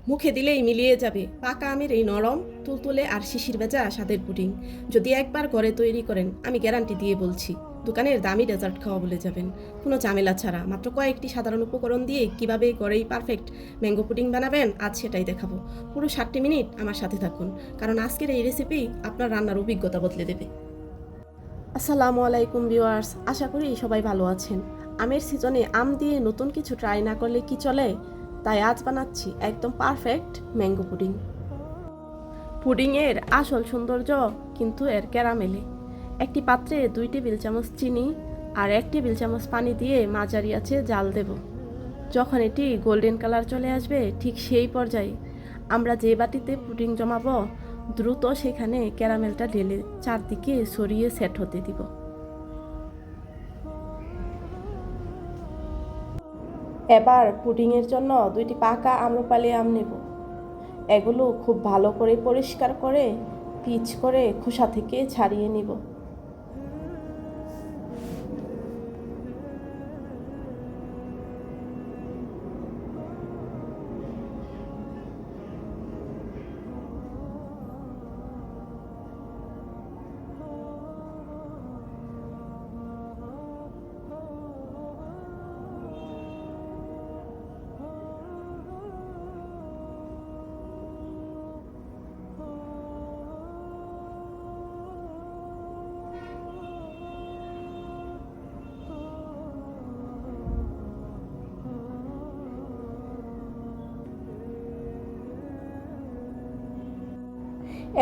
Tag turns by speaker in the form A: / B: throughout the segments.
A: মুখে দিলেই মিলিয়ে যাবে পাকা আমের এই নরম তুলতুলে আর শিশির ভেজা স্বাদের পুডিং। যদি একবার ঘরে তৈরি করেন, আমি গ্যারান্টি দিয়ে বলছি দোকানের দামি ডেজার্ট খাওয়া বলে যাবেন। কোনো ঝামেলা ছাড়া মাত্র কয়েকটি সাধারণ উপকরণ দিয়ে কিভাবে ঘরেই পারফেক্ট ম্যাঙ্গো পুডিং বানাবেন, আজ সেটাই দেখাবো। পুরো 60 মিনিট আমার সাথে থাকুন, কারণ আজকের এই রেসিপি আপনার রান্নার অভিজ্ঞতা বদলে দেবে। আসসালামু আলাইকুম ভিউয়ার্স, আশা করি সবাই ভালো আছেন। আমের সিজনে আম দিয়ে নতুন কিছু ট্রাই না করলে কি চলে, তাই আজ বানাচ্ছি একদম পারফেক্ট ম্যাঙ্গো পুডিং। পুডিংয়ের আসল সৌন্দর্য কিন্তু এর ক্যারামেলে। একটি পাত্রে 2 টেবিল চামচ চিনি আর 1 টেবিল চামচ পানি দিয়ে মাঝারি আঁচে জাল দেব। যখন এটি গোল্ডেন কালার চলে আসবে, ঠিক সেই পর্যায়ে আমরা যে বাটিতে পুডিং জমাবো, দ্রুত সেখানে ক্যারামেলটা ঢেলে চারদিকে ছড়িয়ে সেট হতে দিব। এবার পুডিংয়ের জন্য 2টি পাকা আম্রপালি আম নেব। এগুলো খুব ভালো করে পরিষ্কার করে পিচ করে খোসা থেকে ছাড়িয়ে নিব।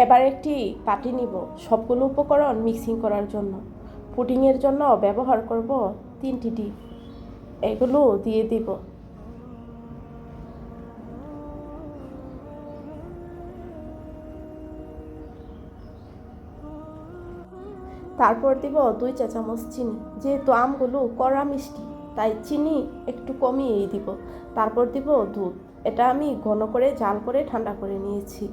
A: এবার একটি বাটি নিব সবগুলো উপকরণ মিক্সিং করার জন্য। পুডিংয়ের জন্য ব্যবহার করব 3টি ডিম। এগুলো দিয়ে দিব। তারপর দিব 2 চা চামচ চিনি। যেহেতু আমগুলো কড়া মিষ্টি, তাই চিনি একটু কমিয়েই দিব। তারপর দিব দুধ। এটা আমি ঘন করে জাল করে ঠান্ডা করে নিয়েছি।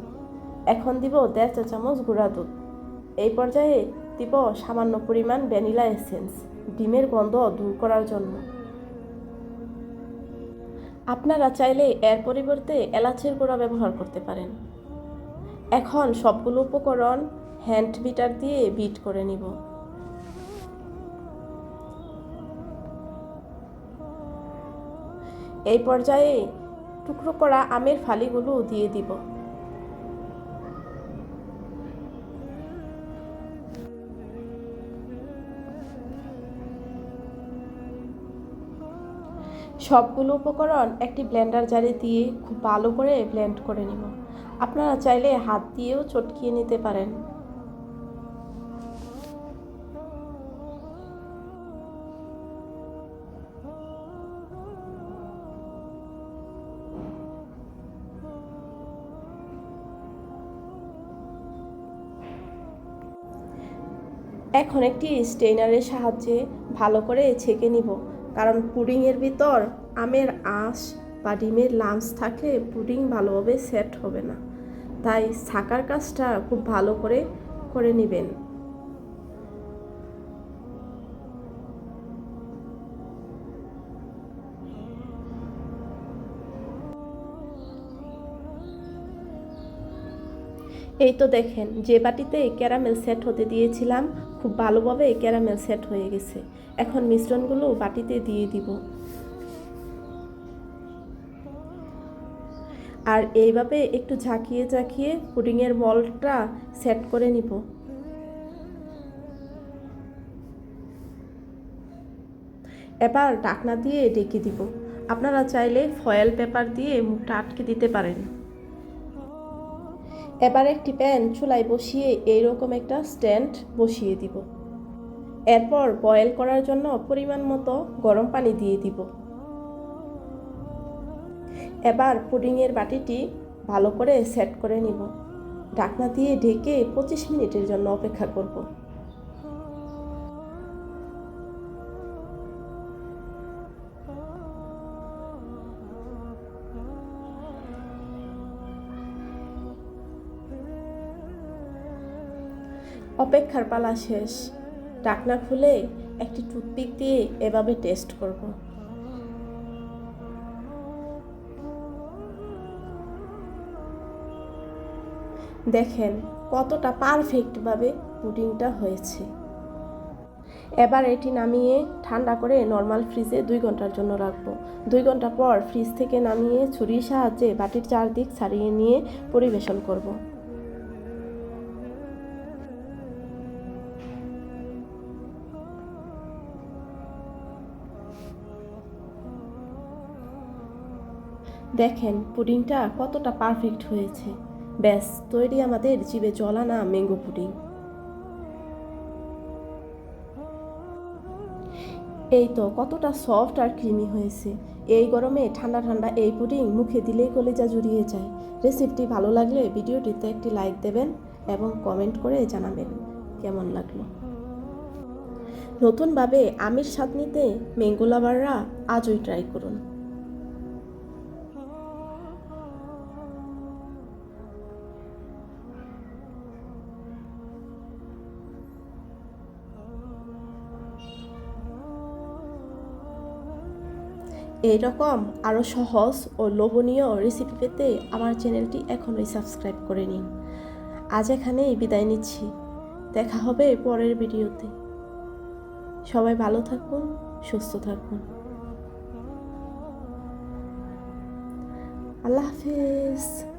A: এখন দিব 1.5 চা চামচ গুঁড়া দুধ। এই পর্যায়ে দিব সামান্য পরিমাণ ভ্যানিলা এসেন্স, ডিমের গন্ধ দূর করার জন্য। আপনারা চাইলে এর পরিবর্তে এলাচের গুঁড়া ব্যবহার করতে পারেন। এখন সবগুলো উপকরণ হ্যান্ড বিটার দিয়ে বিট করে নিব। এই পর্যায়ে টুকরো করা আমের ফালিগুলো দিয়ে দিব। সবগুলো উপকরণ একটি ব্লেন্ডার জারে দিয়ে খুব ভালো করে ব্লেন্ড করে নিব। আপনারা চাইলে হাত দিয়েও চটকিয়ে নিতে পারেন। এখন একটি স্টেইনারের সাহায্যে ভালো করে ছেঁকে নিব, কারণ পুডিংয়ের ভিতর আমের আঁশ বা ডিমের লামস থাকলে পুডিং ভালোভাবে সেট হবে না। তাই ছাকার কাজটা খুব ভালো করে করে নেবেন। এই তো দেখেন, যে বাটিতে ক্যারামেল সেট হতে দিয়েছিলাম, খুব ভালোভাবে ক্যারামেল সেট হয়ে গেছে। এখন মিশ্রণগুলো বাটিতে দিয়ে দিব। আর এইভাবে একটু ঝাঁকিয়ে ঝাঁকিয়ে পুডিংয়ের মল্ডটা সেট করে নিব। এবার ঢাকনা দিয়ে ঢেকে দিব। আপনারা চাইলে ফয়েল পেপার দিয়ে মুখটা আটকে দিতে পারেন। এবার একটি প্যান চুলায় বসিয়ে এইরকম একটা স্ট্যান্ড বসিয়ে দিব। এরপর বয়েল করার জন্য পরিমাণ মতো গরম পানি দিয়ে দিব। এবার পুডিংয়ের বাটিটি ভালো করে সেট করে নিব। ঢাকনা দিয়ে ঢেকে 25 মিনিটের জন্য অপেক্ষা করব। অপেক্ষার পালা শেষ। ঢাকনা খুলে একটি টুথপিক দিয়ে এভাবে টেস্ট করব। দেখেন কতটা পারফেক্টভাবে পুডিংটা হয়েছে। এবার এটি নামিয়ে ঠান্ডা করে নর্মাল ফ্রিজে 2 ঘন্টার জন্য রাখবো। 2 ঘন্টা পর ফ্রিজ থেকে নামিয়ে ছুরির সাহায্যে বাটির চারদিক ছাড়িয়ে নিয়ে পরিবেশন করব। দেখেন পুডিংটা কতটা পারফেক্ট হয়েছে। ব্যাস তৈরি আমাদের জিভে জল আনা ম্যাঙ্গো পুডিং। এই তো কতটা সফট আর ক্রিমি হয়েছে। এই গরমে ঠান্ডা ঠান্ডা এই পুডিং মুখে দিলেই কলিজা জুড়িয়ে যায়। রেসিপিটি ভালো লাগলে ভিডিওটিতে একটি লাইক দেবেন এবং কমেন্ট করে জানাবেন কেমন লাগলো। নতুনভাবে আমের স্বাদ নিতে ম্যাঙ্গো লাভাররা আজই ট্রাই করুন। এই রকম আরও সহজ ও লোভনীয় রেসিপি পেতে আমার চ্যানেলটি এখনই সাবস্ক্রাইব করে নিন। আজ এখানেই বিদায় নিচ্ছি। দেখা হবে পরের ভিডিওতে। সবাই ভালো থাকুন, সুস্থ থাকুন। আল্লাহ হাফেজ।